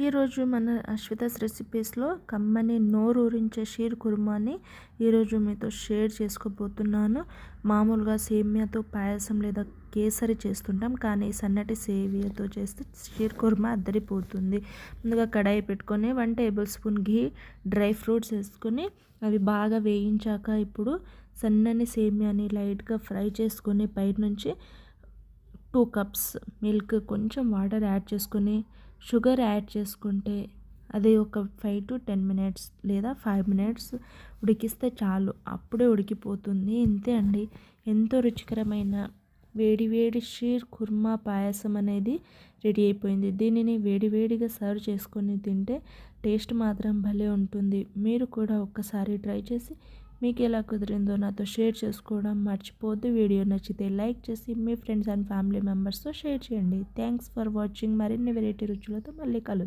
ఈరోజు మన అశ్వితాస్ రెసిపీస్లో కమ్మని నోరూరించే షీర్ కుర్మాని ఈరోజు మీతో షేర్ చేసుకోబోతున్నాను. మామూలుగా సేమియాతో పాయసం లేదా కేసరి చేస్తుంటాం, కానీ సన్నటి సేమియాతో చేస్తే షీర్ కుర్మా అద్దరిపోతుంది. ముందుగా కడాయి పెట్టుకొని 1 టేబుల్ స్పూన్ ఘీ, డ్రై ఫ్రూట్స్ వేసుకొని అవి బాగా వేయించాక ఇప్పుడు సన్నని సేమియాని లైట్గా ఫ్రై చేసుకొని పైనుంచి 2 కప్స్ మిల్క్, కొంచెం వాటర్ యాడ్ చేసుకొని షుగర్ యాడ్ చేసుకుంటే అది ఒక 5 to 10 మినిట్స్ లేదా 5 మినిట్స్ ఉడికిస్తే చాలు, అప్పుడే ఉడికిపోతుంది. ఇంతే అండి, ఎంతో రుచికరమైన వేడి షీర్ కుర్మా పాయసం అనేది రెడీ అయిపోయింది. దీనిని వేడిగా సర్వ్ చేసుకొని తింటే టేస్ట్ మాత్రం భలే ఉంటుంది. మీరు కూడా ఒక్కసారి ట్రై చేసి మీకు ఎలా కుదిరిందో నాతో షేర్ చేసుకోవడం మర్చిపోద్దు. వీడియో నచ్చితే లైక్ చేసి మీ ఫ్రెండ్స్ అండ్ ఫ్యామిలీ మెంబర్స్తో షేర్ చేయండి. Thanks for watching. మరిన్ని వెరైటీ రుచులతో మళ్ళీ కలుద్దాం.